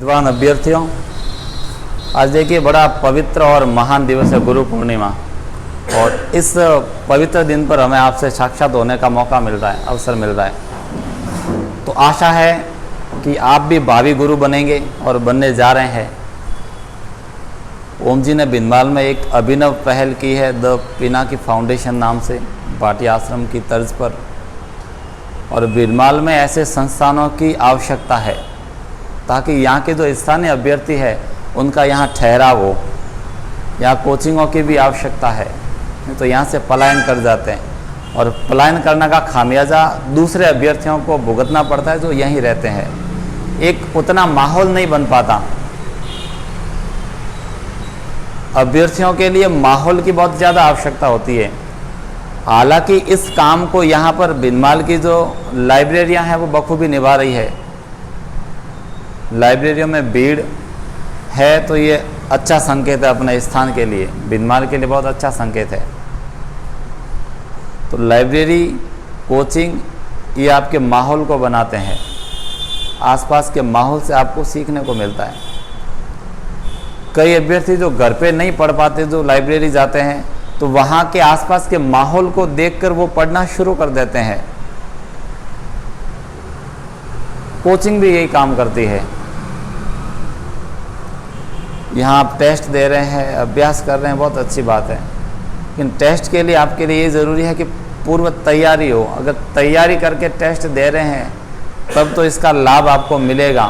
विद्वान अभ्यर्थियों, आज देखिए बड़ा पवित्र और महान दिवस है गुरु पूर्णिमा। और इस पवित्र दिन पर हमें आपसे साक्षात होने का मौका मिल रहा है, अवसर मिल रहा है। तो आशा है कि आप भी भावी गुरु बनेंगे और बनने जा रहे हैं। ओम जी ने बिनवाल में एक अभिनव पहल की है, द पिनाकी फाउंडेशन नाम से, भाटी आश्रम की तर्ज पर। और बिनवाल में ऐसे संस्थानों की आवश्यकता है ताकि यहाँ के जो स्थानीय अभ्यर्थी है उनका यहाँ ठहराव हो। यहाँ कोचिंगों की भी आवश्यकता है, तो यहाँ से पलायन कर जाते हैं और पलायन करने का खामियाजा दूसरे अभ्यर्थियों को भुगतना पड़ता है जो यहीं रहते हैं। एक उतना माहौल नहीं बन पाता। अभ्यर्थियों के लिए माहौल की बहुत ज़्यादा आवश्यकता होती है। हालांकि इस काम को यहाँ पर बिनवाल की जो लाइब्रेरियाँ हैं वो बखूबी निभा रही है। लाइब्रेरियों में भीड़ है तो ये अच्छा संकेत है अपने स्थान के लिए, बिनवाल के लिए बहुत अच्छा संकेत है। तो लाइब्रेरी, कोचिंग ये आपके माहौल को बनाते हैं। आसपास के माहौल से आपको सीखने को मिलता है। कई अभ्यर्थी जो घर पे नहीं पढ़ पाते, जो लाइब्रेरी जाते हैं, तो वहाँ के आसपास के माहौल को देखकर वो पढ़ना शुरू कर देते हैं। कोचिंग भी यही काम करती है। यहाँ आप टेस्ट दे रहे हैं, अभ्यास कर रहे हैं, बहुत अच्छी बात है। लेकिन टेस्ट के लिए आपके लिए ये ज़रूरी है कि पूर्व तैयारी हो। अगर तैयारी करके टेस्ट दे रहे हैं तब तो इसका लाभ आपको मिलेगा,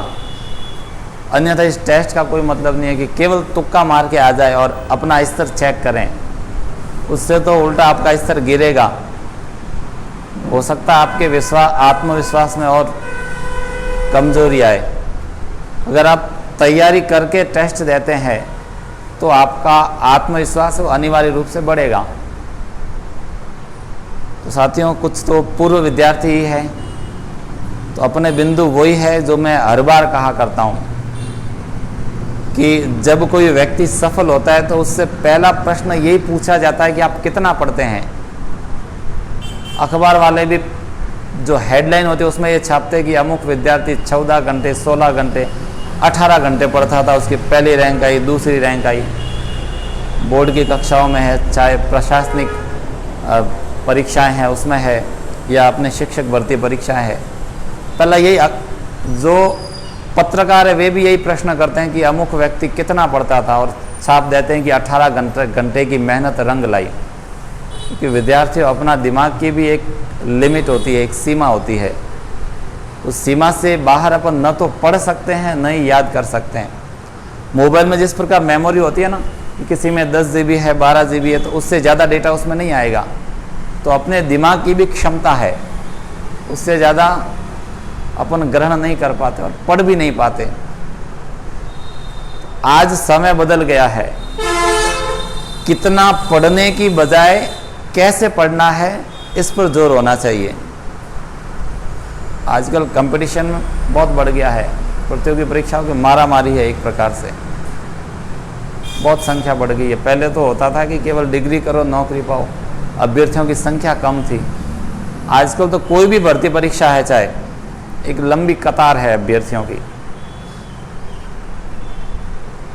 अन्यथा इस टेस्ट का कोई मतलब नहीं है कि केवल तुक्का मार के आ जाए और अपना स्तर चेक करें। उससे तो उल्टा आपका स्तर गिरेगा। हो सकता है आपके आत्मविश्वास में और कमजोरी आए। अगर आप तैयारी करके टेस्ट देते हैं तो आपका आत्मविश्वास अनिवार्य रूप से बढ़ेगा। तो साथियों, कुछ तो पूर्व विद्यार्थी ही है, तो अपने बिंदु वही है जो मैं हर बार कहा करता हूँ कि जब कोई व्यक्ति सफल होता है तो उससे पहला प्रश्न यही पूछा जाता है कि आप कितना पढ़ते हैं। अखबार वाले भी जो हेडलाइन होती है उसमें ये छापते हैं कि अमुक विद्यार्थी 14 घंटे, 16 घंटे, 18 घंटे पढ़ता था, उसकी पहली रैंक आई, दूसरी रैंक आई। बोर्ड की कक्षाओं में है, चाहे प्रशासनिक परीक्षाएं हैं उसमें है, या अपने शिक्षक भर्ती परीक्षाएं हैं। पहला यही जो पत्रकार है वे भी यही प्रश्न करते हैं कि अमुक व्यक्ति कितना पढ़ता था, और छाप देते हैं कि 18 घंटे की मेहनत रंग लाई। क्योंकि विद्यार्थी अपना दिमाग की भी एक लिमिट होती है, एक सीमा होती है। उस सीमा से बाहर अपन न तो पढ़ सकते हैं न ही याद कर सकते हैं। मोबाइल में जिस प्रकार मेमोरी होती है ना, कि किसी में 10 GB है, 12 GB है, तो उससे ज़्यादा डेटा उसमें नहीं आएगा। तो अपने दिमाग की भी क्षमता है, उससे ज़्यादा अपन ग्रहण नहीं कर पाते और पढ़ भी नहीं पाते। आज समय बदल गया है। कितना पढ़ने की बजाय कैसे पढ़ना है इस पर जोर होना चाहिए। आजकल कंपटीशन बहुत बढ़ गया है, प्रतियोगी परीक्षाओं की मारामारी है, एक प्रकार से बहुत संख्या बढ़ गई है। पहले तो होता था कि केवल डिग्री करो नौकरी पाओ, अभ्यर्थियों की संख्या कम थी। आजकल तो कोई भी भर्ती परीक्षा है, चाहे एक लंबी कतार है अभ्यर्थियों की।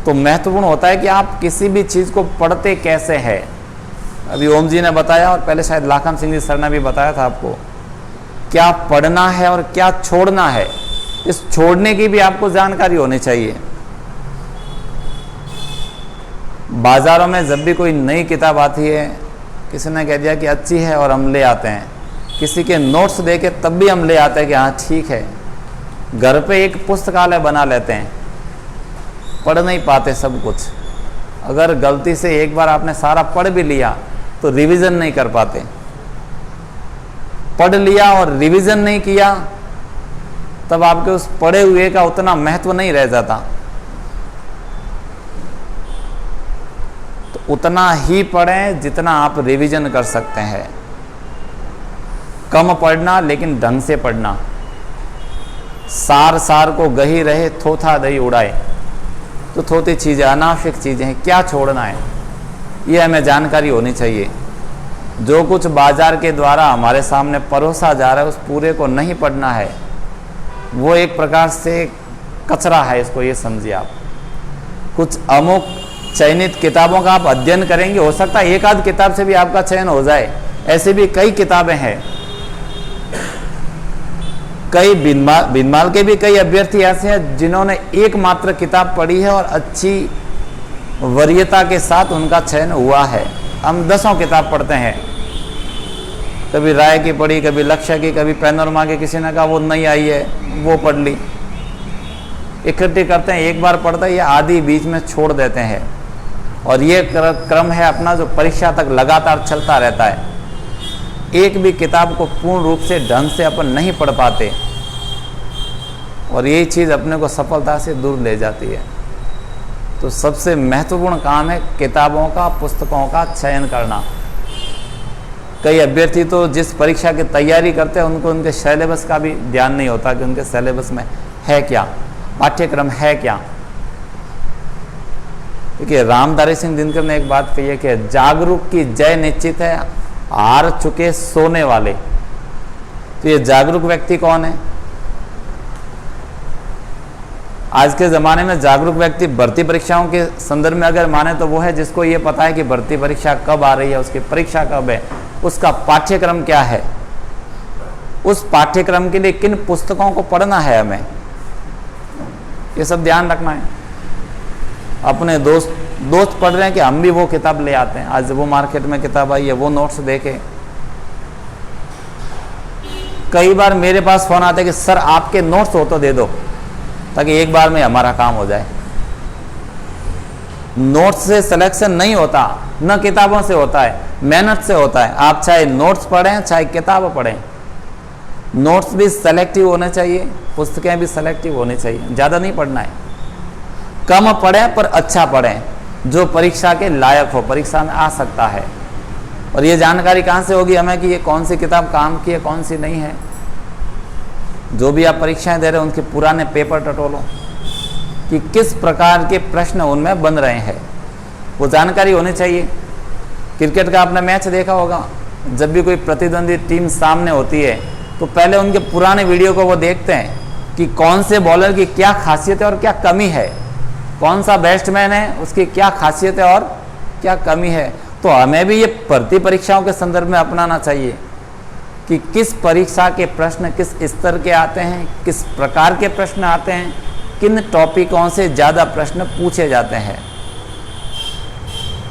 तो महत्वपूर्ण होता है कि आप किसी भी चीज़ को पढ़ते कैसे हैं। अभी ओम जी ने बताया, और पहले शायद लाखन सिंह जी सर ने भी बताया था आपको, क्या पढ़ना है और क्या छोड़ना है। इस छोड़ने की भी आपको जानकारी होनी चाहिए। बाजारों में जब भी कोई नई किताब आती है, किसी ने कह दिया कि अच्छी है और हम ले आते हैं, किसी के नोट्स देके तब भी हम ले आते हैं कि हाँ ठीक है। घर पे एक पुस्तकालय बना लेते हैं, पढ़ नहीं पाते सब कुछ। अगर गलती से एक बार आपने सारा पढ़ भी लिया तो रिवीजन नहीं कर पाते। पढ़ लिया और रिवीजन नहीं किया तब आपके उस पढ़े हुए का उतना महत्व नहीं रह जाता। तो उतना ही पढ़ें जितना आप रिवीजन कर सकते हैं। कम पढ़ना लेकिन ढंग से पढ़ना। सार को गही रहे, थोथा दही उड़ाए। तो थोती चीज़ें, अनावश्यक चीज़ें हैं, क्या छोड़ना है ये हमें जानकारी होनी चाहिए। जो कुछ बाजार के द्वारा हमारे सामने परोसा जा रहा है उस पूरे को नहीं पढ़ना है। वो एक प्रकार से कचरा है, इसको ये समझिए आप। कुछ अमुक चयनित किताबों का आप अध्ययन करेंगे, हो सकता है एक आध किताब से भी आपका चयन हो जाए। ऐसे भी कई किताबें हैं, कई बिनमाल के भी कई अभ्यर्थी ऐसे हैं जिन्होंने एकमात्र किताब पढ़ी है और अच्छी वरीयता के साथ उनका चयन हुआ है। हम 10 किताब पढ़ते हैं, कभी राय की पढ़ी, कभी लक्ष्य की, कभी पैनोरमा की, किसी ने कहा वो नहीं आई है वो पढ़ ली, इकट्ठी करते हैं, एक बार पढ़ते हैं, ये आधी बीच में छोड़ देते हैं। और ये क्रम है अपना जो परीक्षा तक लगातार चलता रहता है। एक भी किताब को पूर्ण रूप से ढंग से अपन नहीं पढ़ पाते और यही चीज़ अपने को सफलता से दूर ले जाती है। तो सबसे महत्वपूर्ण काम है किताबों का, पुस्तकों का चयन करना। कई अभ्यर्थी तो जिस परीक्षा की तैयारी करते हैं उनको उनके सिलेबस का भी ध्यान नहीं होता कि उनके सिलेबस में है क्या, पाठ्यक्रम है क्या। देखिए रामधारी सिंह दिनकर ने एक बात कही है कि जागरूक की जय निश्चित है, हार चुके सोने वाले। तो ये जागरूक व्यक्ति कौन है? आज के ज़माने में जागरूक व्यक्ति भर्ती परीक्षाओं के संदर्भ में अगर माने तो वो है जिसको ये पता है कि भर्ती परीक्षा कब आ रही है, उसकी परीक्षा कब है, उसका पाठ्यक्रम क्या है, उस पाठ्यक्रम के लिए किन पुस्तकों को पढ़ना है, हमें ये सब ध्यान रखना है। अपने दोस्त पढ़ रहे हैं कि हम भी वो किताब ले आते हैं, आज वो मार्केट में किताब आई है वो नोट्स देखे। कई बार मेरे पास फोन आता है कि सर आपके नोट्स हो तो दे दो ताकि एक बार में हमारा काम हो जाए। नोट्स से सिलेक्शन नहीं होता, न किताबों से होता है, मेहनत से होता है। आप चाहे नोट्स पढ़ें चाहे किताब पढ़ें, नोट्स भी सेलेक्टिव होने चाहिए, पुस्तकें भी सेलेक्टिव होनी चाहिए। ज़्यादा नहीं पढ़ना है, कम पढ़ें पर अच्छा पढ़ें जो परीक्षा के लायक हो, परीक्षा में आ सकता है। और ये जानकारी कहाँ से होगी हमें कि ये कौन सी किताब काम की है कौन सी नहीं है। जो भी आप परीक्षाएं दे रहे हो उनके पुराने पेपर टटोलो कि किस प्रकार के प्रश्न उनमें बन रहे हैं, वो जानकारी होनी चाहिए। क्रिकेट का आपने मैच देखा होगा, जब भी कोई प्रतिद्वंदी टीम सामने होती है तो पहले उनके पुराने वीडियो को वो देखते हैं कि कौन से बॉलर की क्या खासियत है और क्या कमी है, कौन सा बैट्समैन है उसकी क्या खासियत है और क्या कमी है। तो हमें भी ये भर्ती परीक्षाओं के संदर्भ में अपनाना चाहिए कि किस परीक्षा के प्रश्न किस स्तर के आते हैं, किस प्रकार के प्रश्न आते हैं, किन टॉपिकों से ज़्यादा प्रश्न पूछे जाते हैं।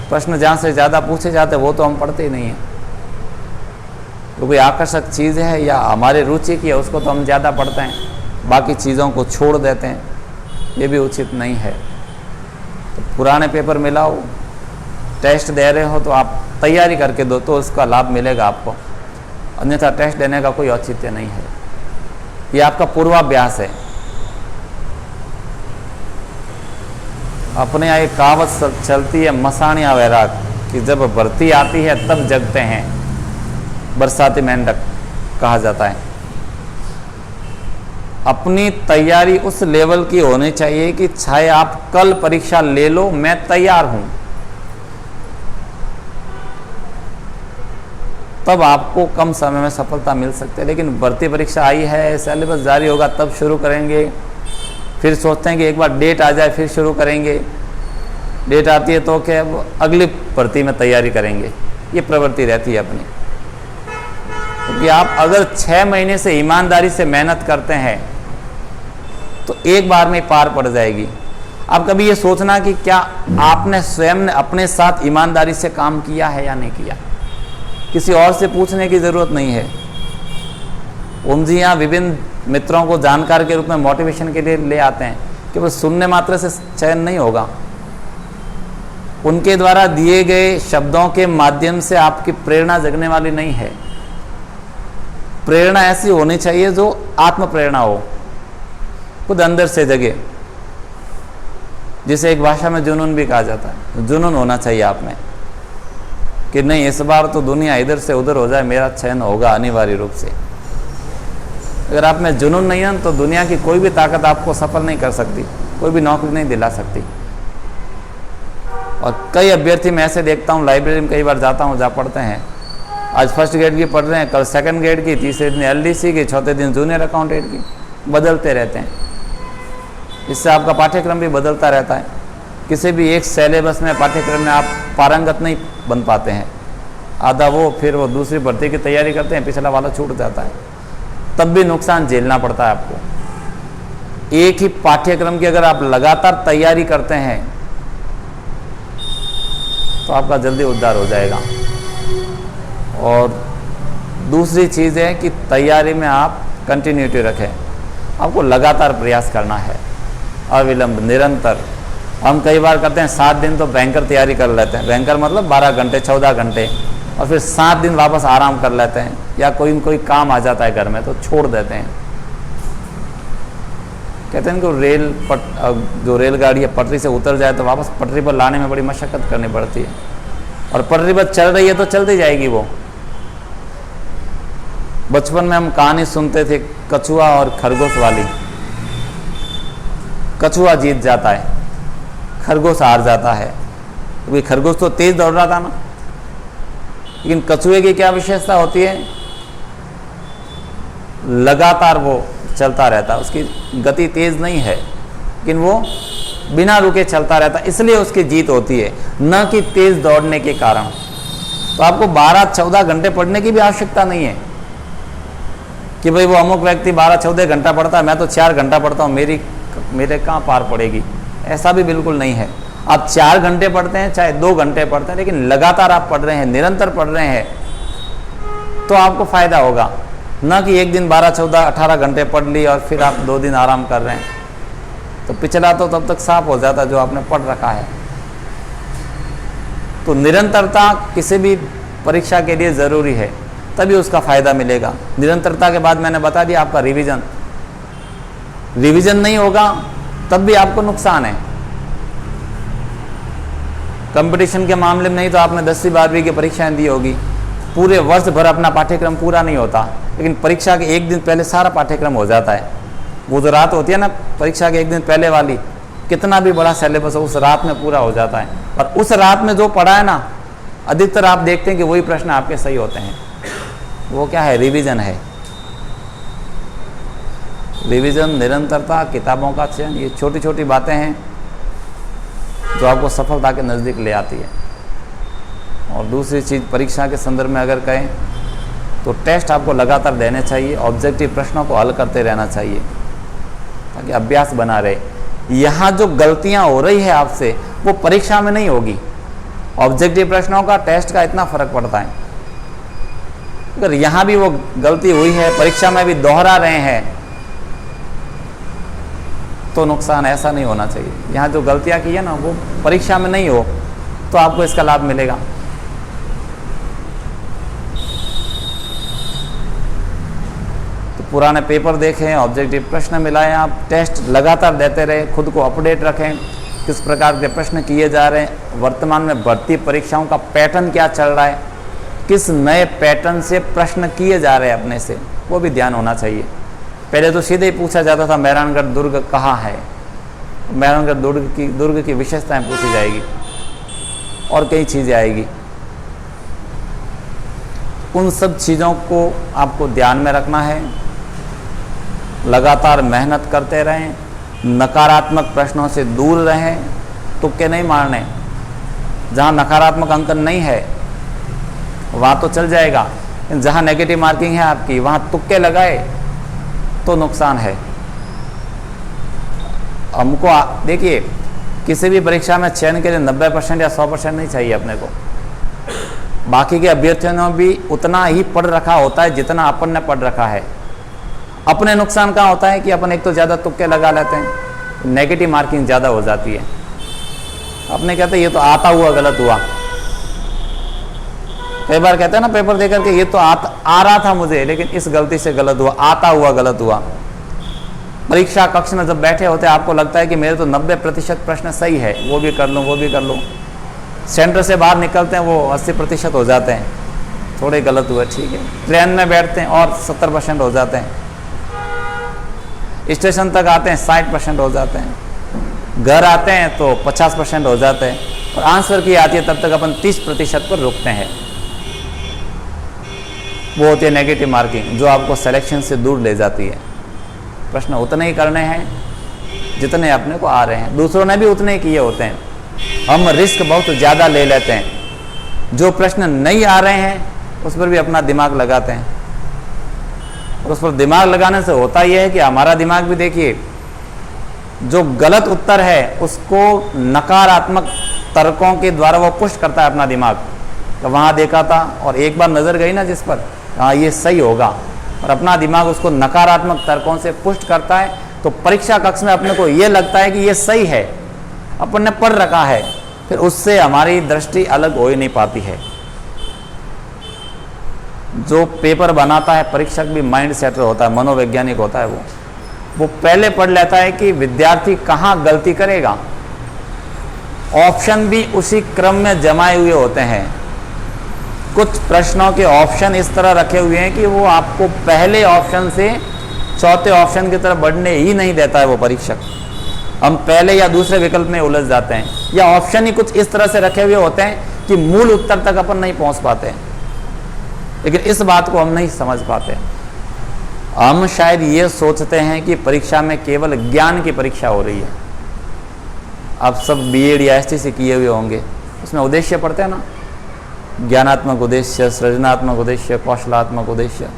प्रश्न जहाँ से ज़्यादा पूछे जाते हैं वो तो हम पढ़ते ही नहीं हैं। तो कोई आकर्षक चीज़ है या हमारे रुचि की है उसको तो हम ज़्यादा पढ़ते हैं, बाकी चीज़ों को छोड़ देते हैं, ये भी उचित नहीं है। तो पुराने पेपर मिलाओ, टेस्ट दे रहे हो तो आप तैयारी करके दो तो उसका लाभ मिलेगा आपको, अन्यथा टेस्ट देने का कोई औचित्य नहीं है। ये आपका पूर्वाभ्यास है। अपने यहाँ एक कहावत चलती है, मसाणिया वैराग, कि जब भर्ती आती है तब जगते हैं, बरसाती मेंढक कहा जाता है। अपनी तैयारी उस लेवल की होनी चाहिए कि चाहे आप कल परीक्षा ले लो मैं तैयार हूं, तब आपको कम समय में सफलता मिल सकती है। लेकिन भर्ती परीक्षा आई है, सिलेबस जारी होगा तब शुरू करेंगे, फिर सोचते हैं कि एक बार डेट आ जाए फिर शुरू करेंगे, डेट आती है तो क्या अगली भर्ती में तैयारी करेंगे, ये प्रवृत्ति रहती है अपनी। क्योंकि आप अगर 6 महीने से ईमानदारी से मेहनत करते हैं तो एक बार में पार पड़ जाएगी। आप कभी ये सोचना कि क्या आपने स्वयं ने अपने साथ ईमानदारी से काम किया है या नहीं किया, किसी और से पूछने की ज़रूरत नहीं है। ओम जी यहाँ विभिन्न मित्रों को जानकार के रूप में मोटिवेशन के लिए ले आते हैं, केवल सुनने मात्र से चयन नहीं होगा, उनके द्वारा दिए गए शब्दों के माध्यम से आपकी प्रेरणा जगने वाली नहीं है। प्रेरणा ऐसी होनी चाहिए जो आत्म प्रेरणा हो, खुद अंदर से जगे, जिसे एक भाषा में जुनून भी कहा जाता है। जुनून होना चाहिए आप में कि नहीं इस बार तो दुनिया इधर से उधर हो जाए, मेरा चयन होगा अनिवार्य रूप से। अगर आप में जुनून नहीं है तो दुनिया की कोई भी ताकत आपको सफल नहीं कर सकती, कोई भी नौकरी नहीं दिला सकती। और कई अभ्यर्थी मैं ऐसे देखता हूँ, लाइब्रेरी में कई बार जाता हूँ, जहाँ पढ़ते हैं, आज फर्स्ट ग्रेड की पढ़ रहे हैं, कल सेकंड ग्रेड की, तीसरे दिन LDC की, चौथे दिन जूनियर अकाउंटेंट की, बदलते रहते हैं। इससे आपका पाठ्यक्रम भी बदलता रहता है। किसी भी एक सिलेबस में पाठ्यक्रम में आप पारंगत नहीं बन पाते हैं, आधा वो फिर वो दूसरी भर्ती की तैयारी करते हैं, पिछला वाला छूट जाता है, तब भी नुकसान झेलना पड़ता है आपको। एक ही पाठ्यक्रम की अगर आप लगातार तैयारी करते हैं तो आपका जल्दी उद्धार हो जाएगा। और दूसरी चीज़ है कि तैयारी में आप कंटिन्यूटी रखें, आपको लगातार प्रयास करना है, अविलंब, निरंतर। हम कई बार करते हैं 7 दिन तो भयंकर तैयारी कर लेते हैं, भयंकर मतलब 12 घंटे 14 घंटे, और फिर 7 दिन वापस आराम कर लेते हैं, या कोई काम आ जाता है घर में तो छोड़ देते हैं। कहते हैं कि जो रेलगाड़ी है पटरी से उतर जाए तो वापस पटरी पर लाने में बड़ी मशक्कत करनी पड़ती है, और पटरी पर चल रही है तो चलती जाएगी वो। बचपन में हम कहानी सुनते थे कछुआ और खरगोश वाली। कछुआ जीत जाता है, खरगोश हार जाता है, क्योंकि खरगोश तो तेज दौड़ रहा था ना। लेकिन कछुए की क्या विशेषता होती है, लगातार वो चलता रहता है, उसकी गति तेज नहीं है, लेकिन वो बिना रुके चलता रहता है, इसलिए उसकी जीत होती है, न कि तेज दौड़ने के कारण। तो आपको 12-14 घंटे पढ़ने की भी आवश्यकता नहीं है कि भाई वो अमुक व्यक्ति 12-14 घंटा पढ़ता है, मैं तो 4 घंटा पढ़ता हूँ, मेरे कहाँ पार पड़ेगी। ऐसा भी बिल्कुल नहीं है। आप 4 घंटे पढ़ते हैं चाहे 2 घंटे पढ़ते हैं, लेकिन लगातार आप पढ़ रहे हैं, निरंतर पढ़ रहे हैं, तो आपको फायदा होगा। न कि एक दिन 12-14-18 घंटे पढ़ ली और फिर आप 2 दिन आराम कर रहे हैं, तो पिछला तो तब तक साफ हो जाता जो आपने पढ़ रखा है। तो निरंतरता किसी भी परीक्षा के लिए ज़रूरी है, तभी उसका फायदा मिलेगा। निरंतरता के बाद मैंने बता दिया आपका रिवीजन नहीं होगा तब भी आपको नुकसान है। कंपटीशन के मामले में नहीं तो आपने 10वीं 12वीं की परीक्षाएं दी होगी, पूरे वर्ष भर अपना पाठ्यक्रम पूरा नहीं होता, लेकिन परीक्षा के एक दिन पहले सारा पाठ्यक्रम हो जाता है। वो जो रात होती है ना परीक्षा के एक दिन पहले वाली, कितना भी बड़ा सिलेबस हो उस रात में पूरा हो जाता है, और उस रात में जो पढ़ा है ना, अधिकतर आप देखते हैं कि वही प्रश्न आपके सही होते हैं। वो क्या है, रिवीजन है। रिवीजन, निरंतरता, किताबों का चयन, ये छोटी छोटी बातें हैं जो आपको सफलता के नज़दीक ले आती है। और दूसरी चीज़, परीक्षा के संदर्भ में अगर कहें तो टेस्ट आपको लगातार देने चाहिए, ऑब्जेक्टिव प्रश्नों को हल करते रहना चाहिए ताकि अभ्यास बना रहे। यहाँ जो गलतियाँ हो रही है आपसे वो परीक्षा में नहीं होगी। ऑब्जेक्टिव प्रश्नों का, टेस्ट का इतना फर्क पड़ता है। अगर यहाँ भी वो गलती हुई है, परीक्षा में भी दोहरा रहे हैं, तो नुकसान। ऐसा नहीं होना चाहिए। यहाँ जो गलतियाँ की है ना वो परीक्षा में नहीं हो तो आपको इसका लाभ मिलेगा। तो पुराने पेपर देखें, ऑब्जेक्टिव प्रश्न मिलाएं, आप टेस्ट लगातार देते रहें, खुद को अपडेट रखें, किस प्रकार के प्रश्न किए जा रहे हैं, वर्तमान में भर्ती परीक्षाओं का पैटर्न क्या चल रहा है, किस नए पैटर्न से प्रश्न किए जा रहे हैं अपने से, वो भी ध्यान होना चाहिए। पहले तो सीधे ही पूछा जाता था मेहरानगढ़ दुर्ग कहाँ है, मेहरानगढ़ दुर्ग की विशेषताएं पूछी जाएगी और कई चीज़ें आएगी। उन सब चीज़ों को आपको ध्यान में रखना है, लगातार मेहनत करते रहें, नकारात्मक प्रश्नों से दूर रहें, तुक्के नहीं मारने। जहाँ नकारात्मक अंकन नहीं है वहाँ तो चल जाएगा, जहाँ नेगेटिव मार्किंग है आपकी वहाँ तुक्के लगाए तो नुकसान है। हमको देखिए, किसी भी परीक्षा में चयन के लिए 90% या 100% नहीं चाहिए अपने को। बाकी के अभ्यर्थियों ने भी उतना ही पढ़ रखा होता है जितना अपन ने पढ़ रखा है। अपने नुकसान कहाँ होता है कि अपन एक तो ज़्यादा तुक्के लगा लेते हैं, नेगेटिव मार्किंग ज़्यादा हो जाती है। अपने कहते हैं ये तो आता हुआ गलत हुआ। कई बार कहते हैं ना पेपर देकर के, ये तो आ रहा था मुझे लेकिन इस गलती से गलत हुआ, आता हुआ गलत हुआ। परीक्षा कक्ष में जब बैठे होते हैं आपको लगता है कि मेरे तो 90% प्रश्न सही है, वो भी कर लूँ वो भी कर लूँ। सेंटर से बाहर निकलते हैं वो 80% हो जाते हैं, थोड़े गलत हुए, ठीक है। ट्रेन में बैठते हैं और 70% हो जाते हैं, स्टेशन तक आते हैं 60% हो जाते हैं, घर आते हैं तो 50% हो जाते हैं, और आंसर की आती है तब तक अपन 30% पर रुकते हैं। वो होती है नेगेटिव मार्किंग, जो आपको सिलेक्शन से दूर ले जाती है। प्रश्न उतने ही करने हैं जितने अपने को आ रहे हैं, दूसरों ने भी उतने किए होते हैं। हम रिस्क बहुत ज़्यादा ले लेते हैं। जो प्रश्न नहीं आ रहे हैं उस पर भी अपना दिमाग लगाते हैं, और उस पर दिमाग लगाने से होता यह है कि हमारा दिमाग भी देखिए, जो गलत उत्तर है उसको नकारात्मक तर्कों के द्वारा वो पुष्ट करता है अपना दिमाग। तो वहाँ देखा था और एक बार नज़र गई ना जिस पर, हाँ ये सही होगा, और अपना दिमाग उसको नकारात्मक तर्कों से पुष्ट करता है, तो परीक्षा कक्ष में अपने को ये लगता है कि ये सही है, अपन ने पढ़ रखा है, फिर उससे हमारी दृष्टि अलग हो ही नहीं पाती है। जो पेपर बनाता है परीक्षक भी माइंड सेटर होता है, मनोवैज्ञानिक होता है। वो पहले पढ़ लेता है कि विद्यार्थी कहाँ गलती करेगा। ऑप्शन भी उसी क्रम में जमाए हुए होते हैं। कुछ प्रश्नों के ऑप्शन इस तरह रखे हुए हैं कि वो आपको पहले ऑप्शन से चौथे ऑप्शन की तरफ बढ़ने ही नहीं देता है वो परीक्षक। हम पहले या दूसरे विकल्प में उलझ जाते हैं, या ऑप्शन ही कुछ इस तरह से रखे हुए होते हैं कि मूल उत्तर तक अपन नहीं पहुंच पाते। लेकिन इस बात को हम नहीं समझ पाते। हम शायद ये सोचते हैं कि परीक्षा में केवल ज्ञान की परीक्षा हो रही है। आप सब बीएड या एसटीसी किए हुए होंगे, उसमें उद्देश्य पढ़ते हैं ना, ज्ञानात्मक उद्देश्य, सृजनात्मक उद्देश्य, कौशलात्मक उद्देश्य।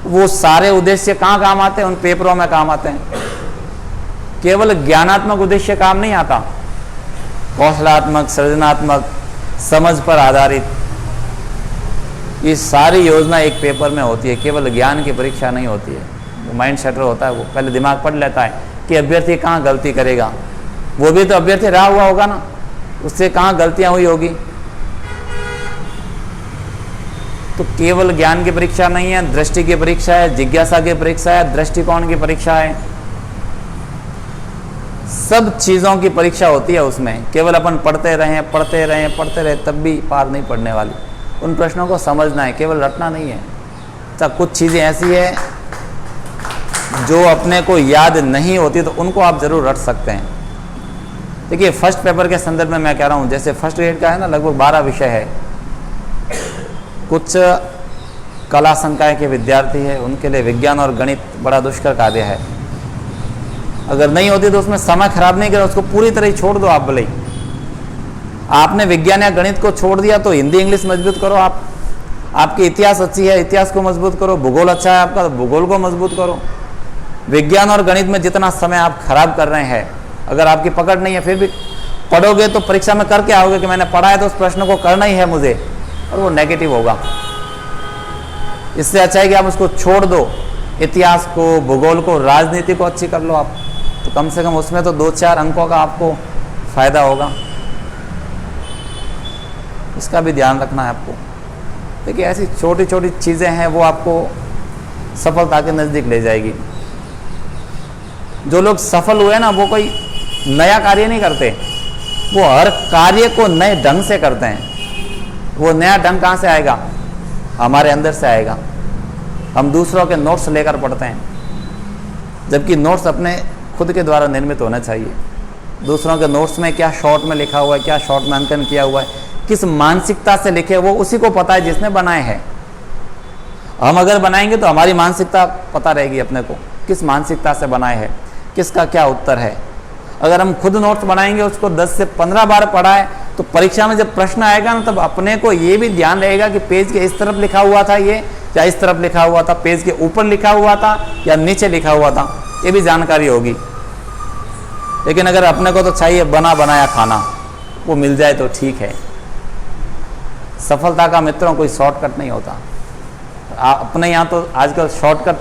वो सारे उद्देश्य कहाँ काम आते हैं? उन पेपरों में काम आते हैं। केवल ज्ञानात्मक उद्देश्य काम नहीं आता, कौशलात्मक, सृजनात्मक, समझ पर आधारित, ये सारी योजना एक पेपर में होती है। केवल ज्ञान की परीक्षा नहीं होती है। वो माइंड सेटर होता है, वो पहले दिमाग पढ़ लेता है कि अभ्यर्थी कहाँ गलती करेगा। वो भी तो अभ्यर्थी रहा हुआ होगा ना, उससे कहाँ गलतियाँ हुई होगी। तो केवल ज्ञान की परीक्षा नहीं है, दृष्टि की परीक्षा है, जिज्ञासा की परीक्षा है, दृष्टिकोण की परीक्षा है, सब चीज़ों की परीक्षा होती है उसमें। केवल अपन पढ़ते रहें पढ़ते रहें पढ़ते रहें तब भी पार नहीं पड़ने वाली। उन प्रश्नों को समझना है, केवल रटना नहीं है। तो कुछ चीज़ें ऐसी है जो अपने को याद नहीं होती, तो उनको आप ज़रूर रट सकते हैं। देखिए फर्स्ट पेपर के संदर्भ में मैं कह रहा हूँ, जैसे फर्स्ट ग्रेड का है ना, लगभग 12 विषय है। कुछ कला संकाय के विद्यार्थी है, उनके लिए विज्ञान और गणित बड़ा दुष्कर कार्य है। अगर नहीं होती तो उसमें समय खराब नहीं करो, उसको पूरी तरह ही छोड़ दो। आप भले ही आपने विज्ञान या गणित को छोड़ दिया तो हिंदी इंग्लिश मजबूत करो। आपकी इतिहास अच्छी है, इतिहास को मजबूत करो। भूगोल अच्छा है आपका, तो भूगोल को मजबूत करो। विज्ञान और गणित में जितना समय आप खराब कर रहे हैं, अगर आपकी पकड़ नहीं है फिर भी पढ़ोगे तो परीक्षा में करके आओगे कि मैंने पढ़ा है तो उस प्रश्न को करना ही है मुझे, और वो नेगेटिव होगा। इससे अच्छा है कि आप उसको छोड़ दो, इतिहास को, भूगोल को, राजनीति को अच्छी कर लो आप, तो कम से कम उसमें तो 2-4 अंकों का आपको फायदा होगा। इसका भी ध्यान रखना है आपको। देखिए ऐसी छोटी छोटी चीज़ें हैं, वो आपको सफलता के नज़दीक ले जाएगी। जो लोग सफल हुए ना, वो कोई नया कार्य नहीं करते, वो हर कार्य को नए ढंग से करते हैं। वो नया ढंग कहाँ से आएगा? हमारे अंदर से आएगा। हम दूसरों के नोट्स लेकर पढ़ते हैं, जबकि नोट्स अपने खुद के द्वारा निर्मित होना चाहिए। दूसरों के नोट्स में क्या शॉर्ट में लिखा हुआ है, क्या शॉर्ट में अंकन किया हुआ है, किस मानसिकता से लिखे, वो उसी को पता है जिसने बनाए हैं। हम अगर बनाएंगे तो हमारी मानसिकता पता रहेगी अपने को, किस मानसिकता से बनाए हैं, किसका क्या उत्तर है। अगर हम खुद नोट्स बनाएंगे, उसको 10 से 15 बार पढ़ाएं, तो परीक्षा में जब प्रश्न आएगा ना, तब अपने को ये भी ध्यान रहेगा कि पेज के इस तरफ लिखा हुआ था ये, या इस तरफ लिखा हुआ था, पेज के ऊपर लिखा हुआ था या नीचे लिखा हुआ था, ये भी जानकारी होगी। लेकिन अगर अपने को तो चाहिए बना बनाया खाना, वो मिल जाए तो ठीक है। सफलता का मित्रों कोई शॉर्टकट नहीं होता। अपने यहाँ तो आजकल शॉर्टकट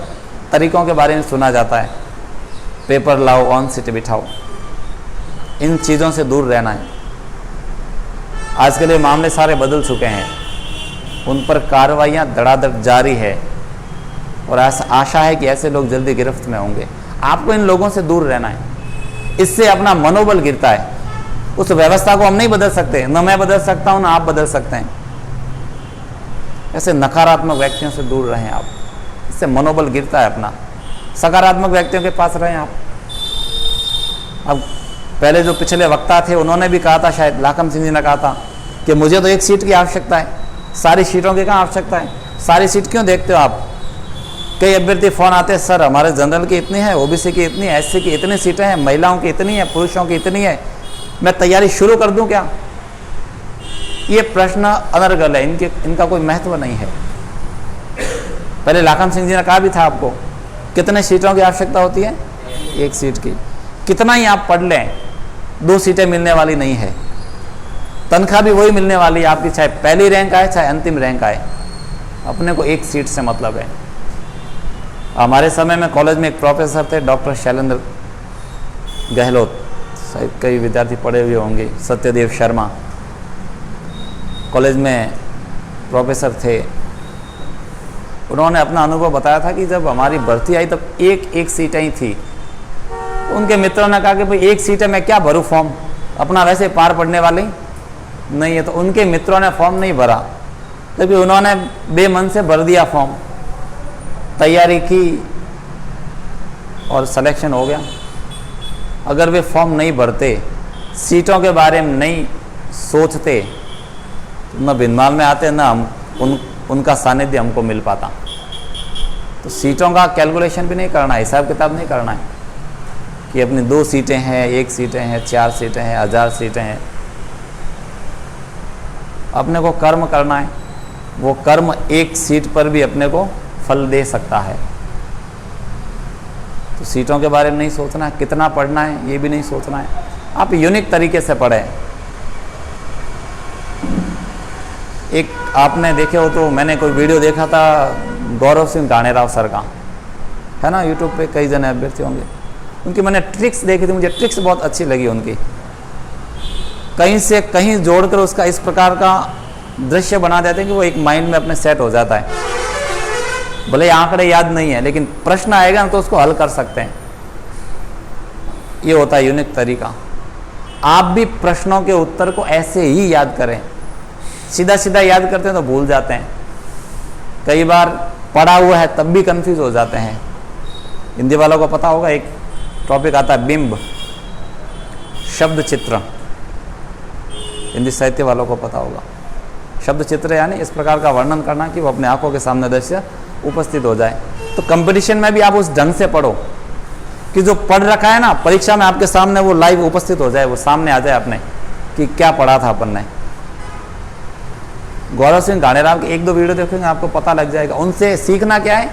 तरीकों के बारे में सुना जाता है, पेपर लाओ, ऑन सीट बिठाओ। इन चीज़ों से दूर रहना है। आज के लिए मामले सारे बदल चुके हैं, उन पर कार्रवाइयाँ धड़ाधड़ जारी है, और ऐसा आशा है कि ऐसे लोग जल्दी गिरफ्त में होंगे। आपको इन लोगों से दूर रहना है, इससे अपना मनोबल गिरता है। उस व्यवस्था को हम नहीं बदल सकते, न मैं बदल सकता हूँ, ना आप बदल सकते हैं। ऐसे नकारात्मक व्यक्तियों से दूर रहें आप, इससे मनोबल गिरता है अपना। सकारात्मक व्यक्तियों के पास रहें आप। अब पहले जो पिछले वक्ता थे उन्होंने भी कहा था, शायद लाखम सिंह जी ने कहा था कि मुझे तो एक सीट की आवश्यकता है, सारी सीटों की कहाँ आवश्यकता है? सारी सीट क्यों देखते हो आप? कई अभ्यर्थी फ़ोन आते हैं, सर हमारे जनरल की इतनी है, ओबीसी की इतनी है, एससी की इतनी सीटें हैं, महिलाओं की इतनी है, पुरुषों की इतनी है, मैं तैयारी शुरू कर दूं क्या? ये प्रश्न अनर्गल है, इनका कोई महत्व नहीं है। पहले लाखन सिंह जी ने कहा भी था आपको, कितने सीटों की आवश्यकता होती है? 1 सीट की। कितना ही आप पढ़ लें, 2 सीटें मिलने वाली नहीं है। तनख्वाह भी वही मिलने वाली है आपकी, चाहे पहली रैंक आए चाहे अंतिम रैंक आए, अपने को 1 सीट से मतलब है। हमारे समय में कॉलेज में एक प्रोफेसर थे, डॉक्टर शैलेंद्र गहलोत, शायद कई विद्यार्थी पढ़े हुए होंगे, सत्यदेव शर्मा, कॉलेज में प्रोफेसर थे। उन्होंने अपना अनुभव बताया था कि जब हमारी भर्ती आई तब 1 सीटें ही थी। उनके मित्रों ने कहा कि भाई 1 सीटें मैं क्या भरूं फॉर्म, अपना वैसे पार पड़ने वाले नहीं है। तो उनके मित्रों ने फॉर्म नहीं भरा, तभी उन्होंने बेमन से भर दिया फॉर्म, तैयारी की और सिलेक्शन हो गया। अगर वे फॉर्म नहीं भरते, सीटों के बारे में नहीं सोचते, तो न भिंडमाल में आते, न उनका सानिध्य हमको मिल पाता। तो सीटों का कैलकुलेशन भी नहीं करना है, हिसाब किताब नहीं करना है कि अपनी 2 सीटें हैं, 1 सीटें हैं, 4 सीटें हैं, 1000 सीटें हैं। अपने को कर्म करना है, वो कर्म 1 सीट पर भी अपने को फल दे सकता है। तो सीटों के बारे में नहीं सोचना है, कितना पढ़ना है ये भी नहीं सोचना है। आप यूनिक तरीके से पढ़ें। एक आपने देखे हो तो, मैंने कोई वीडियो देखा था गौरव सिंह गाणेराव सर का, है ना, यूट्यूब पे कई जने अभ्यर्थी होंगे, उनकी मैंने ट्रिक्स देखी थी, मुझे ट्रिक्स बहुत अच्छी लगी उनकी। कहीं से कहीं जोड़कर उसका इस प्रकार का दृश्य बना देते हैं कि वो एक माइंड में अपने सेट हो जाता है। भले आंकड़े याद नहीं है, लेकिन प्रश्न आएगा ना तो उसको हल कर सकते हैं। ये होता है यूनिक तरीका। आप भी प्रश्नों के उत्तर को ऐसे ही याद करें। सीधा सीधा याद करते हैं तो भूल जाते हैं, कई बार पढ़ा हुआ है तब भी कंफ्यूज हो जाते हैं। हिंदी वालों को पता होगा, एक टॉपिक आता है बिंब, शब्द चित्र, हिंदी साहित्य वालों को पता होगा। शब्द चित्र यानी इस प्रकार का वर्णन करना कि वो अपने आंखों के सामने दृश्य उपस्थित हो जाए। तो कंपटीशन में भी आप उस ढंग से पढ़ो कि जो पढ़ रखा है ना, परीक्षा में आपके सामने वो लाइव उपस्थित हो जाए, वो सामने आ जाए आपने कि क्या पढ़ा था अपन ने। गौरव सिंह गाणेराव के 1-2 वीडियो देखेंगे, आपको पता लग जाएगा। उनसे सीखना क्या है,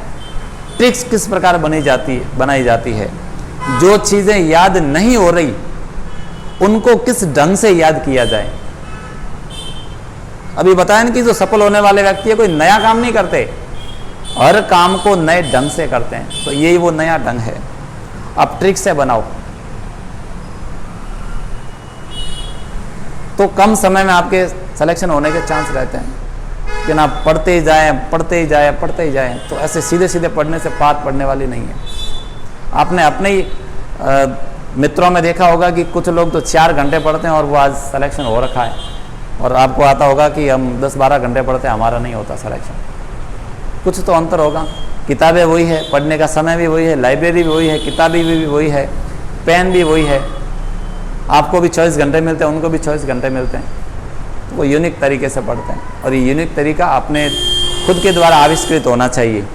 ट्रिक्स किस प्रकार बनाई जाती है। जो चीज़ें याद नहीं हो रही उनको किस ढंग से याद किया जाए। अभी बताया ना कि जो सफल होने वाले व्यक्ति है, कोई नया काम नहीं करते, हर काम को नए ढंग से करते हैं। तो यही वो नया ढंग है, आप ट्रिक से बनाओ तो कम समय में आपके सिलेक्शन होने के चांस रहते हैं। कि ना पढ़ते ही जाएं, पढ़ते ही जाएं, पढ़ते ही जाएं, तो ऐसे सीधे सीधे पढ़ने से बात पढ़ने वाली नहीं है। आपने अपने ही मित्रों में देखा होगा कि कुछ लोग तो 4 घंटे पढ़ते हैं और वो आज सिलेक्शन हो रखा है, और आपको आता होगा कि हम 10-12 घंटे पढ़ते हैं, हमारा नहीं होता सिलेक्शन। कुछ तो अंतर होगा। किताबें वही है, पढ़ने का समय भी वही है, लाइब्रेरी भी वही है, किताबें भी वही है, पेन भी वही है। आपको भी 24 घंटे मिलते हैं, उनको भी 24 घंटे मिलते हैं। तो वो यूनिक तरीके से पढ़ते हैं, और ये यूनिक तरीका अपने खुद के द्वारा आविष्कृत होना चाहिए।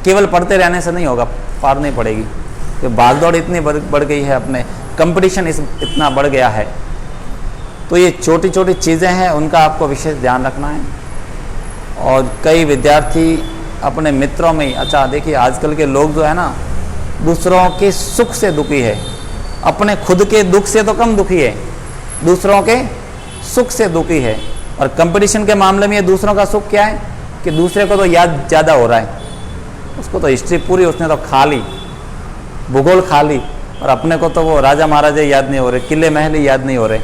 केवल पढ़ते रहने से नहीं होगा, पार नहीं पड़ेगी। तो भागदौड़ इतनी बढ़ गई है, अपने कंपटीशन इतना बढ़ गया है। तो ये छोटी छोटी चीज़ें हैं, उनका आपको विशेष ध्यान रखना है। और कई विद्यार्थी अपने मित्रों में ही, अच्छा देखिए आजकल के लोग जो है ना, दूसरों के सुख से दुखी है, अपने खुद के दुख से तो कम दुखी है, दूसरों के सुख से दुखी है। और कंपटीशन के मामले में ये दूसरों का सुख क्या है कि दूसरे को तो याद ज़्यादा हो रहा है, उसको तो हिस्ट्री पूरी उसने तो खा ली, भूगोल खा ली, और अपने को तो वो राजा महाराजा याद नहीं हो रहे, किले महल ही याद नहीं हो रहे।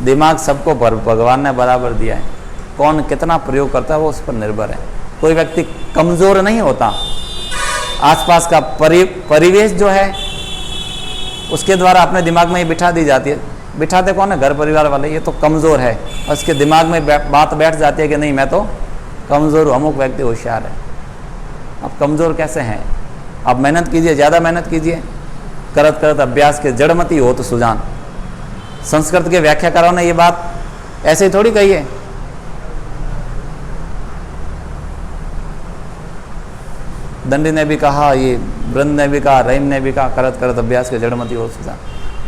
दिमाग सबको भगवान ने बराबर दिया है, कौन कितना प्रयोग करता है वो उस पर निर्भर है। कोई व्यक्ति कमज़ोर नहीं होता, आसपास का परिवेश जो है उसके द्वारा अपने दिमाग में ही बिठा दी जाती है। बिठाते कौन है? घर परिवार वाले। ये तो कमज़ोर है, और उसके दिमाग में बात बैठ जाती है कि नहीं मैं तो कमज़ोर हूँ, अमुक व्यक्ति होशियार है। अब कमज़ोर कैसे हैं? आप मेहनत कीजिए, ज़्यादा मेहनत कीजिए, करत करत अभ्यास के जड़मती हो तो सुजान। संस्कृत के व्याख्याकारों ने ये बात ऐसे ही थोड़ी कही है। दंडी ने भी कहा, ये वृंद ने भी कहा, रहीम ने भी कहा, करत करत अभ्यास के जड़मती हो सुजान।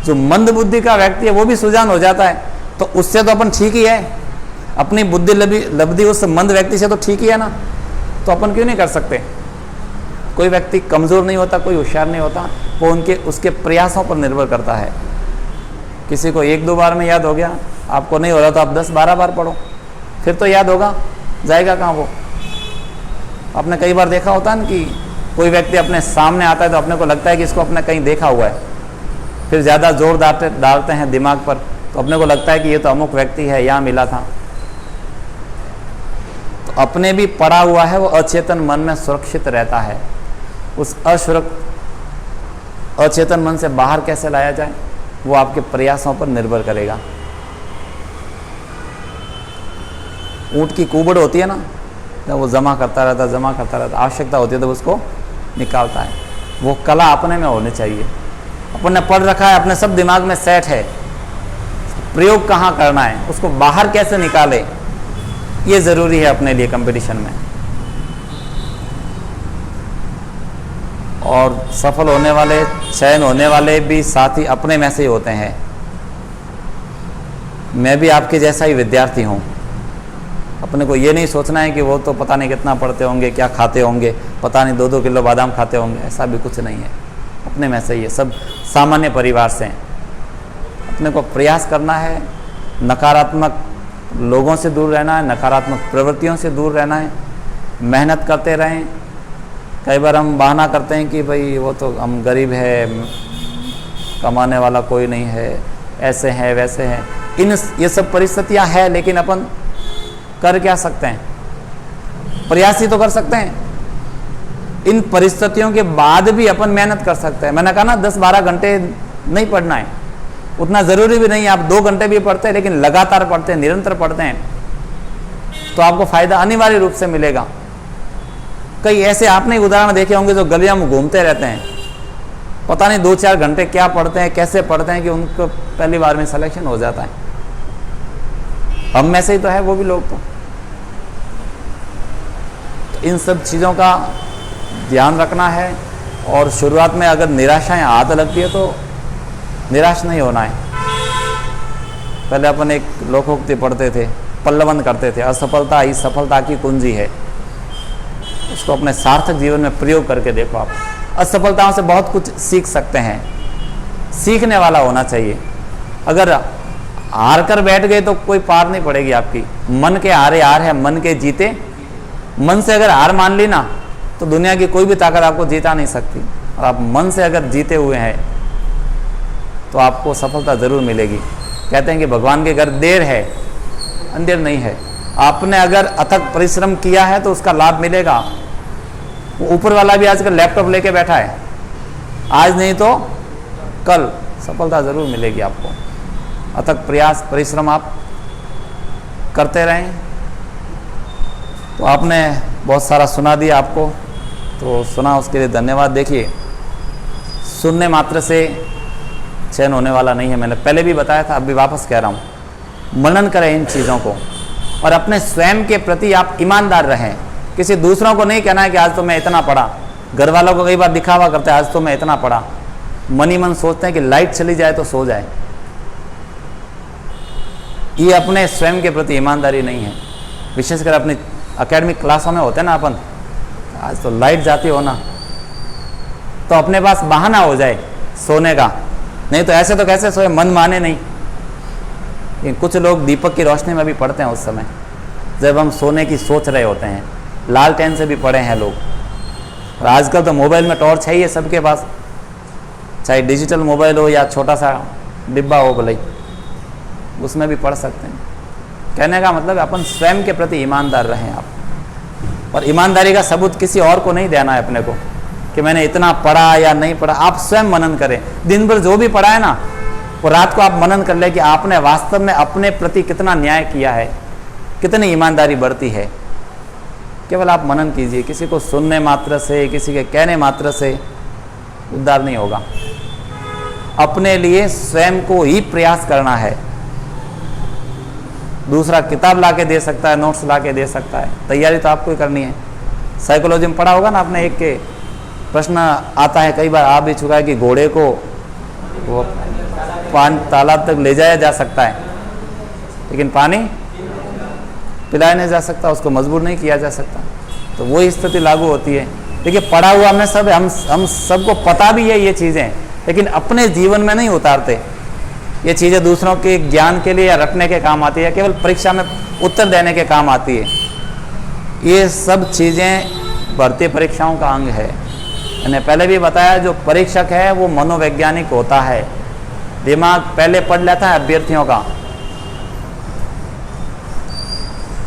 जो मंद बुद्धि का व्यक्ति है वो भी सुजान हो जाता है, तो उससे तो अपन ठीक ही है। अपनी बुद्धि लब्धि उस मंद व्यक्ति से तो ठीक ही है ना, तो अपन क्यों नहीं कर सकते। कोई व्यक्ति कमज़ोर नहीं होता, कोई होशियार नहीं होता, वो उसके प्रयासों पर निर्भर करता है। किसी को 1-2 बार में याद हो गया, आपको नहीं हो रहा तो आप 10-12 बार पढ़ो, फिर तो याद होगा, जाएगा कहाँ वो। आपने कई बार देखा होता है ना कि कोई व्यक्ति अपने सामने आता है तो अपने को लगता है कि इसको अपने कहीं देखा हुआ है, फिर ज़्यादा जोर डालते हैं दिमाग पर तो अपने को लगता है कि ये तो अमुक व्यक्ति है, यहाँ मिला था। तो अपने भी पड़ा हुआ है वो अचेतन मन में सुरक्षित रहता है। उस अचेतन मन से बाहर कैसे लाया जाए वो आपके प्रयासों पर निर्भर करेगा। ऊँट की कुबड़ होती है ना, जब वो जमा करता रहता, आवश्यकता होती है तो उसको निकालता है। वो कला अपने में होनी चाहिए। अपन ने पढ़ रखा है, अपने सब दिमाग में सेट है, प्रयोग कहाँ करना है, उसको बाहर कैसे निकाले, ये ज़रूरी है अपने लिए कंपटीशन में। और सफल होने वाले, चयन होने वाले भी साथी अपने में से ही होते हैं। मैं भी आपके जैसा ही विद्यार्थी हूँ। अपने को ये नहीं सोचना है कि वो तो पता नहीं कितना पढ़ते होंगे, क्या खाते होंगे, पता नहीं 2-2 किलो बादाम खाते होंगे, ऐसा भी कुछ नहीं है। अपने में से ही है, सब सामान्य परिवार से हैं। अपने को प्रयास करना है, नकारात्मक लोगों से दूर रहना है, नकारात्मक प्रवृत्तियों से दूर रहना है, मेहनत करते रहें। कई बार हम बहाना करते हैं कि भाई वो तो हम गरीब है, कमाने वाला कोई नहीं है, ऐसे हैं वैसे हैं। ये सब परिस्थितियां हैं, लेकिन अपन कर क्या सकते हैं, प्रयास ही तो कर सकते हैं। इन परिस्थितियों के बाद भी अपन मेहनत कर सकते हैं। मैंने कहा ना 10-12 घंटे नहीं पढ़ना है, उतना ज़रूरी भी नहीं है। आप 2 घंटे भी पढ़ते हैं, लेकिन लगातार पढ़ते हैं, निरंतर पढ़ते हैं, तो आपको फ़ायदा अनिवार्य रूप से मिलेगा। कई ऐसे आपने उदाहरण देखे होंगे जो गलियों में घूमते रहते हैं, पता नहीं 2-4 घंटे क्या पढ़ते हैं, कैसे पढ़ते हैं कि उनको पहली बार में सिलेक्शन हो जाता है। हम में से ही तो है वो भी लोग। तो इन सब चीज़ों का ध्यान रखना है। और शुरुआत में अगर निराशाएं हाथ लगती है तो निराश नहीं होना है। पहले अपन एक लोकोक्ति पढ़ते थे, पल्लवन करते थे, असफलता ही सफलता की कुंजी है। उसको अपने सार्थक जीवन में प्रयोग करके देखो। आप असफलताओं से बहुत कुछ सीख सकते हैं, सीखने वाला होना चाहिए। अगर हार कर बैठ गए तो कोई पार नहीं पड़ेगी आपकी। मन के हारे हार है, मन के जीते। मन से अगर हार मान ली ना तो दुनिया की कोई भी ताकत आपको जीता नहीं सकती। और आप मन से अगर जीते हुए हैं तो आपको सफलता ज़रूर मिलेगी। कहते हैं कि भगवान के घर देर है, अंधेर नहीं है। आपने अगर अथक परिश्रम किया है तो उसका लाभ मिलेगा। वो ऊपर वाला भी आजकल लैपटॉप लेके बैठा है, आज नहीं तो कल सफलता ज़रूर मिलेगी आपको। अथक प्रयास परिश्रम आप करते रहें। तो आपने बहुत सारा सुना दिया आपको, तो सुना उसके लिए धन्यवाद। देखिए, सुनने मात्र से चयन होने वाला नहीं है। मैंने पहले भी बताया था, अब भी वापस कह रहा हूँ। मनन करें इन चीज़ों को और अपने स्वयं के प्रति आप ईमानदार रहें। किसी दूसरों को नहीं कहना है कि आज तो मैं इतना पढ़ा। घर वालों को कई बार दिखावा करते हैं, आज तो मैं इतना पढ़ा। मन ही मन सोचते हैं कि लाइट चली जाए तो सो जाए। ये अपने स्वयं के प्रति ईमानदारी नहीं है। विशेषकर अपनी एकेडमिक क्लासों में होते हैं ना, अपन आज तो लाइट जाती हो ना, तो अपने पास बहाना हो जाए सोने का, नहीं तो ऐसे तो कैसे सोए, मन माने नहीं। लेकिन कुछ लोग दीपक की रोशनी में भी पढ़ते हैं उस समय जब हम सोने की सोच रहे होते हैं। लालटेन से भी पढ़े हैं लोग। और आजकल तो मोबाइल में टॉर्च है ही है सबके पास, चाहे डिजिटल मोबाइल हो या छोटा सा डिब्बा हो भले, उसमें भी पढ़ सकते हैं। कहने का मतलब अपन स्वयं के प्रति ईमानदार रहें आप। और ईमानदारी का सबूत किसी और को नहीं देना है अपने को कि मैंने इतना पढ़ा या नहीं पढ़ा। आप स्वयं मनन करें। दिन भर जो भी पढ़ा है ना, वो रात को आप मनन कर ले कि आपने वास्तव में अपने प्रति कितना न्याय किया है, कितनी ईमानदारी बरती है। केवल आप मनन कीजिए। किसी को सुनने मात्र से, किसी के कहने मात्र से उद्धार नहीं होगा। अपने लिए स्वयं को ही प्रयास करना है। दूसरा किताब ला के दे सकता है, नोट्स ला के दे सकता है, तैयारी तो आपको ही करनी है। साइकोलॉजी में पढ़ा होगा ना आपने, एक के प्रश्न आता है, कई बार आ भी चुका है कि घोड़े को वो तालाब तक ले जाया जा सकता है लेकिन पानी पिलाया नहीं जा सकता, उसको मजबूर नहीं किया जा सकता। तो वही स्थिति लागू होती है। देखिए पढ़ा हुआ हमने सब, हम सबको पता भी है ये चीज़ें, लेकिन अपने जीवन में नहीं उतारते। ये चीज़ें दूसरों के ज्ञान के लिए या रटने के काम आती है, केवल परीक्षा में उत्तर देने के काम आती है। ये सब चीज़ें भर्ती परीक्षाओं का अंग है। मैंने पहले भी बताया, जो परीक्षक है वो मनोवैज्ञानिक होता है, दिमाग पहले पढ़ लेता है अभ्यर्थियों का।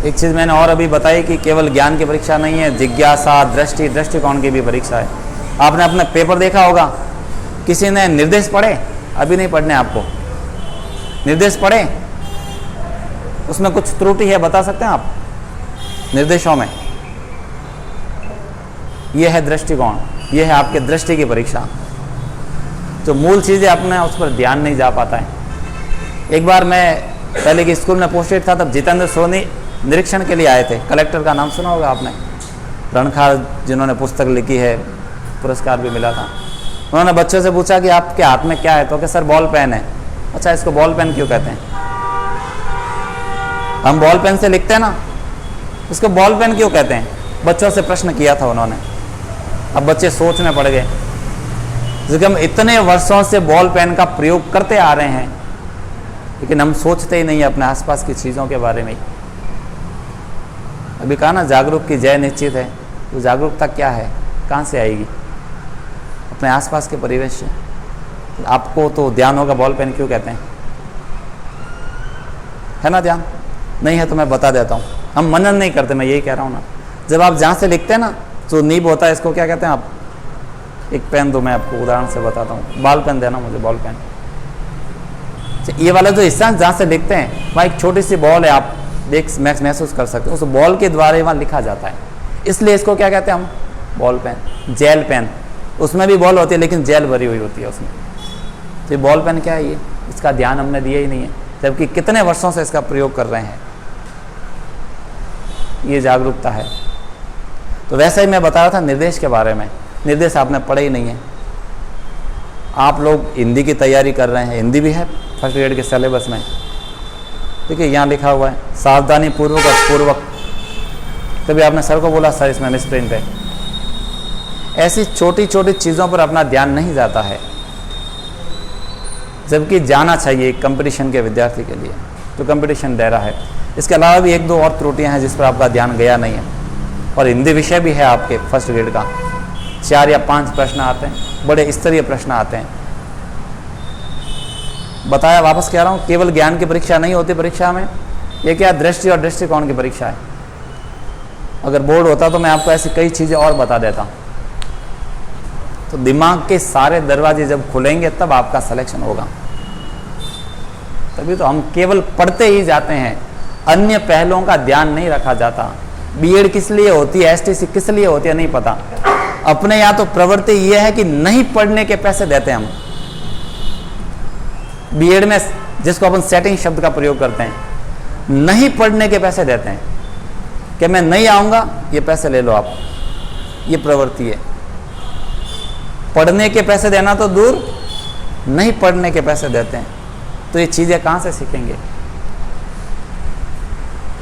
एक चीज़ मैंने और अभी बताई कि केवल ज्ञान की परीक्षा नहीं है, जिज्ञासा, दृष्टि, दृष्टिकोण की भी परीक्षा है। आपने अपना पेपर देखा होगा, किसी ने निर्देश पढ़े? अभी नहीं पढ़ने आपको, निर्देश पढ़े, उसमें कुछ त्रुटि है बता सकते हैं आप निर्देशों में? यह है दृष्टिकोण, यह है आपके दृष्टि की परीक्षा। जो मूल चीज़ें अपने उस पर ध्यान नहीं जा पाता है। एक बार मैं पहले की स्कूल में पोस्टेड था, तब जितेंद्र सोनी निरीक्षण के लिए आए थे। कलेक्टर का नाम सुना होगा आपने, रणखार, जिन्होंने पुस्तक लिखी है, पुरस्कार भी मिला था। उन्होंने बच्चों से पूछा कि आपके हाथ में क्या है, तो कि सर बॉल पेन है। अच्छा, इसको बॉल पेन क्यों कहते हैं? हम बॉल पेन से लिखते हैं ना, इसको बॉल पेन क्यों कहते हैं? बच्चों से प्रश्न किया था उन्होंने। अब बच्चे सोचने पड़ गए, क्योंकि हम इतने वर्षों से बॉल पेन का प्रयोग करते आ रहे हैं, लेकिन हम सोचते ही नहीं अपने आसपास की चीज़ों के बारे में। अभी कहा ना, जागरूक की जय निश्चित है। तो जागरूकता क्या है, कहाँ से आएगी? अपने आसपास के परिवेश से। आपको तो ध्यान होगा बॉल पेन क्यों कहते हैं, है ना? ध्यान नहीं है तो मैं बता देता हूँ। हम मनन नहीं करते, मैं यही कह रहा हूँ ना। जब आप जहाँ से लिखते हैं ना, जो नीब होता है, इसको क्या कहते हैं आप? एक पेन दो, मैं आपको उदाहरण से बताता हूँ। बॉल पेन देना मुझे, बॉल पेन। ये वाला जो हिस्सा जहाँ से लिखते हैं, वहाँ एक छोटी सी बॉल है, आप महसूस कर सकते हो। उस बॉल के द्वारा वहाँ लिखा जाता है, इसलिए इसको क्या कहते हैं हम? Ball pen. जेल पेन, उसमें भी बॉल होती है लेकिन जेल भरी हुई होती है उसमें। तो ये बॉल पेन क्या है? ये इसका ध्यान हमने दिया ही नहीं है, जबकि कितने वर्षों से इसका प्रयोग कर रहे हैं। ये जागरूकता है। तो वैसे ही मैं बता रहा था निर्देश के बारे में। निर्देश आपने पढ़े ही नहीं है। आप लोग हिंदी की तैयारी कर रहे हैं, हिंदी भी है फर्स्ट ग्रेड के सिलेबस में। देखिए यहाँ लिखा हुआ है, सावधानी पूर्वक और पूर्वक। कभी आपने सर को बोला सर इसमें मिसप्रिंट है? ऐसी छोटी छोटी चीज़ों पर अपना ध्यान नहीं जाता है, जबकि जाना चाहिए कंपटीशन के विद्यार्थी के लिए जो कंपटीशन दे रहा है। इसके अलावा भी एक दो और त्रुटियां हैं जिस पर आपका ध्यान गया नहीं है। और हिंदी विषय भी है आपके फर्स्ट ग्रेड का, 4 या 5 प्रश्न आते हैं, बड़े स्तरीय प्रश्न आते हैं। बताया, वापस कह रहा हूँ, केवल ज्ञान की परीक्षा नहीं होती परीक्षा में। ये क्या, दृष्टि और दृष्टिकोण की परीक्षा है। अगर बोर्ड होता तो मैं आपको ऐसी कई चीज़ें और बता देता। तो दिमाग के सारे दरवाजे जब खुलेंगे तब आपका सिलेक्शन होगा। तभी तो हम केवल पढ़ते ही जाते हैं, अन्य पहलुओं का ध्यान नहीं रखा जाता। बीएड किस लिए होती है, एसटीसी किस लिए होती है, नहीं पता। अपने यहाँ तो प्रवृत्ति ये है कि नहीं पढ़ने के पैसे देते हैं हम। बीएड में जिसको अपन सेटिंग शब्द का प्रयोग करते हैं, नहीं पढ़ने के पैसे देते हैं कि मैं नहीं आऊँगा, ये पैसे ले लो आप। ये प्रवृत्ति है। पढ़ने के पैसे देना तो दूर, नहीं पढ़ने के पैसे देते हैं। तो ये चीज़ें कहाँ से सीखेंगे?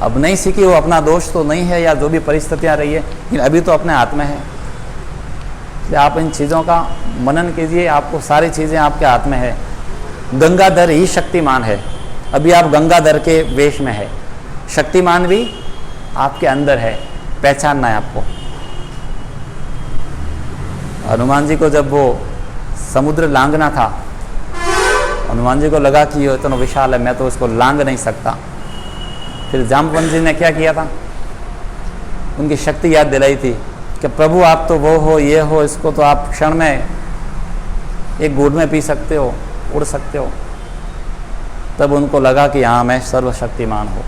अब नहीं सीखी, वो अपना दोष तो नहीं है, या जो भी परिस्थितियाँ रही है, लेकिन अभी तो अपने हाथ में है। इसलिए आप इन चीज़ों का मनन कीजिए, आपको सारी चीज़ें आपके हाथ में है। गंगाधर ही शक्तिमान है। अभी आप गंगाधर के वेश में है, शक्तिमान भी आपके अंदर है, पहचानना है आपको। हनुमान जी को जब वो समुद्र लांघना था, हनुमान जी को लगा कि ये इतना विशाल है, मैं तो इसको लांघ नहीं सकता। फिर जामवंत जी ने क्या किया था? उनकी शक्ति याद दिलाई थी कि प्रभु आप तो वो हो, ये हो, इसको तो आप क्षण में एक घूंट में पी सकते हो, उड़ सकते हो। तब उनको लगा कि हाँ मैं सर्वशक्तिमान हूँ।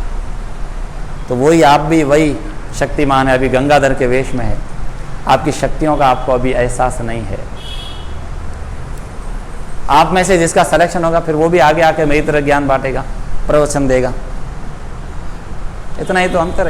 तो वही आप भी वही शक्तिमान है, अभी गंगाधर के वेश में है। आपकी शक्तियों का आपको अभी एहसास नहीं है। आप में से जिसका सिलेक्शन होगा, फिर वो भी आगे आके मेरी तरह ज्ञान बांटेगा, प्रवचन देगा। इतना ही तो अंतर है।